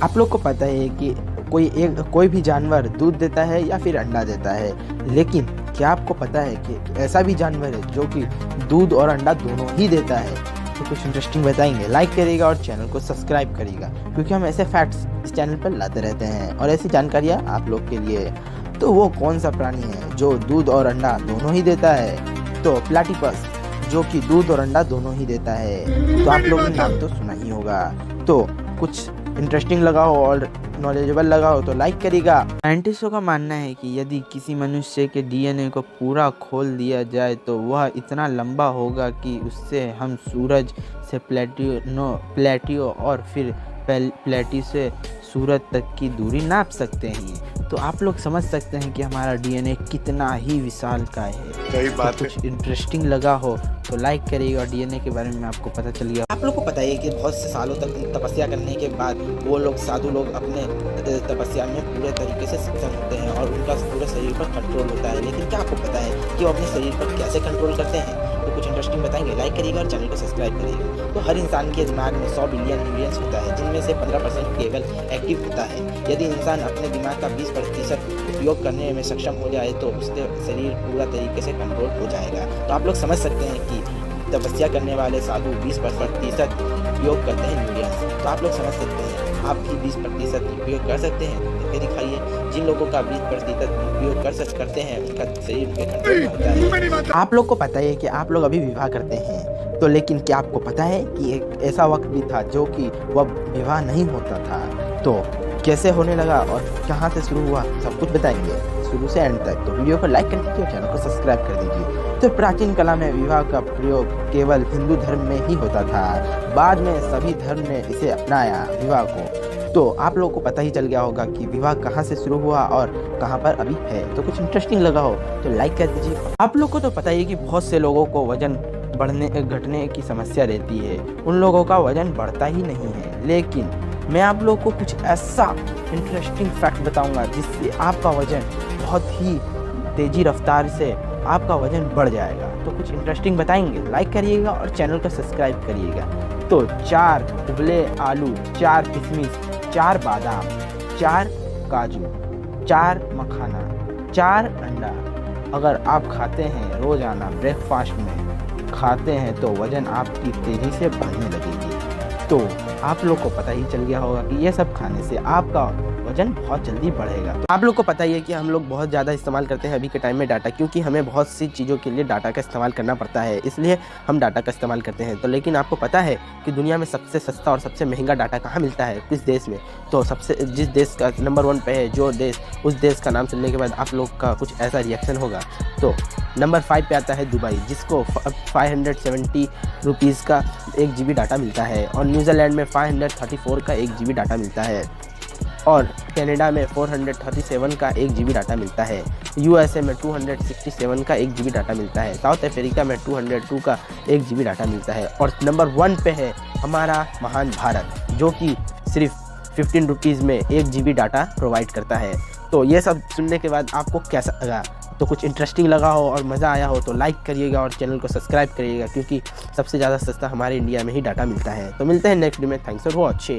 आप लोग को पता है कि कोई भी जानवर दूध देता है या फिर अंडा देता है, लेकिन क्या आपको पता है कि ऐसा भी जानवर है जो कि दूध और अंडा दोनों ही देता है? तो कुछ इंटरेस्टिंग बताएंगे, लाइक करिएगा और चैनल को सब्सक्राइब करिएगा, क्योंकि हम ऐसे फैक्ट्स इस चैनल पर लाते रहते हैं और ऐसी जानकारियाँ आप लोग के लिए। तो वो कौन सा प्राणी है जो दूध और अंडा दोनों ही देता है? तो प्लेटिपस, जो कि दूध और अंडा दोनों ही देता है। तो आप लोगों ने नाम तो सुना ही होगा। तो कुछ इंटरेस्टिंग लगा हो और नॉलेजेबल लगा हो तो लाइक करिएगा। साइंटिस्टों का मानना है कि यदि किसी मनुष्य के डीएनए को पूरा खोल दिया जाए तो वह इतना लंबा होगा कि उससे हम सूरज से प्लेटियो और फिर प्लेटी से सूरज तक की दूरी नाप सकते हैं। तो आप लोग समझ सकते हैं कि हमारा डीएनए कितना ही विशालकाय है। सही बात तो कुछ इंटरेस्टिंग लगा हो तो लाइक करिएगा और डीएनए के बारे में आपको पता चल गया। आप लोग को पता है कि बहुत से सालों तक तपस्या करने के बाद वो लोग साधु लोग अपने तपस्या में पूरे तरीके से सक्षम होते हैं और उनका पूरे शरीर पर कंट्रोल होता है। लेकिन क्या आपको पता है कि वो अपने शरीर पर कैसे कंट्रोल करते हैं? तो कुछ इंटरेस्टिंग बताएंगे, लाइक करिएगा और चैनल को सब्सक्राइब करिएगा। तो हर इंसान के दिमाग में 100 बिलियन न्यूरॉन्स होता है, जिनमें से 15% केवल एक्टिव होता है। यदि इंसान अपने दिमाग का 20% उपयोग करने में सक्षम हो जाए तो उसके शरीर पूरा तरीके से कंट्रोल हो जाएगा। तो आप लोग समझ सकते हैं कि तपस्या करने वाले साधु 20% उपयोग करते हैं न्यूरॉन्स। तो आप लोग समझ सकते हैं आप भी 20% उपयोग कर सकते हैं। करके दिखाइए। जिन लोगों का 20% उपयोग करते हैं उनका शरीर पे कंट्रोल होता है। आप लोग को पता है कि आप लोग अभी विवाह करते हैं, तो लेकिन क्या आपको पता है कि एक ऐसा वक्त भी था जो कि वह विवाह नहीं होता था? तो कैसे होने लगा और कहाँ से शुरू हुआ, सब कुछ बताएंगे शुरू से एंड तक। तो वीडियो को लाइक कर दीजिए और चैनल को सब्सक्राइब कर दीजिए। तो प्राचीन काल में विवाह का प्रयोग केवल हिंदू धर्म में ही होता था, बाद में सभी धर्म ने इसे अपनाया विवाह को। तो आप लोगों को पता ही चल गया होगा कि विवाह कहाँ से शुरू हुआ और कहाँ पर अभी है। तो कुछ इंटरेस्टिंग लगा हो तो लाइक कर दीजिए। आप लोग को तो पता ही है कि बहुत से लोगों को वजन बढ़ने घटने की समस्या रहती है, उन लोगों का वजन बढ़ता ही नहीं है। लेकिन मैं आप लोग को कुछ ऐसा इंटरेस्टिंग फैक्ट बताऊंगा जिससे आपका वजन बहुत ही तेजी रफ्तार से आपका वजन बढ़ जाएगा। तो कुछ इंटरेस्टिंग बताएंगे, लाइक करिएगा और चैनल को सब्सक्राइब करिएगा। तो 4 उबले आलू, 4 किशमिश, 4 बादाम, 4 काजू, 4 मखाना, 4 अंडा अगर आप खाते हैं रोजाना ब्रेकफास्ट में खाते हैं तो वजन आपकी तेजी से बढ़ने लगेगी। तो आप लोग को पता ही चल गया होगा कि ये सब खाने से आपका वजन बहुत जल्दी बढ़ेगा। तो आप लोग को पता ही है कि हम लोग बहुत ज़्यादा इस्तेमाल करते हैं अभी के टाइम में डाटा, क्योंकि हमें बहुत सी चीज़ों के लिए डाटा का इस्तेमाल करना पड़ता है, इसलिए हम डाटा का इस्तेमाल करते हैं। तो लेकिन आपको पता है कि दुनिया में सबसे सस्ता और सबसे महंगा डाटा कहाँ मिलता है, किस देश में? तो जिस देश का नंबर 1 पे है जो देश, उस देश का नाम सुनने के बाद आप लोग का कुछ ऐसा रिएक्शन होगा। तो नंबर 5 पे आता है दुबई, जिसको 570 रुपीज़ का 1 GB डाटा मिलता है, और न्यूजीलैंड में 534 का 1 GB डाटा मिलता है, और कनाडा में 437 का 1 GB डाटा मिलता है, USA में 267 का 1 GB डाटा मिलता है, साउथ अफ्रीका में 202 का 1 GB डाटा मिलता है, और नंबर 1 पे है हमारा महान भारत, जो कि सिर्फ 15 रुपीज़ में 1 GB डाटा प्रोवाइड करता है। तो ये सब सुनने के बाद आपको कैसा लगा? तो कुछ इंटरेस्टिंग लगा हो और मज़ा आया हो तो लाइक करिएगा और चैनल को सब्सक्राइब करिएगा, क्योंकि सबसे ज़्यादा सस्ता हमारे इंडिया में ही डाटा मिलता है। तो मिलते हैं नेक्स्ट वीडियो में। Thanks for watching.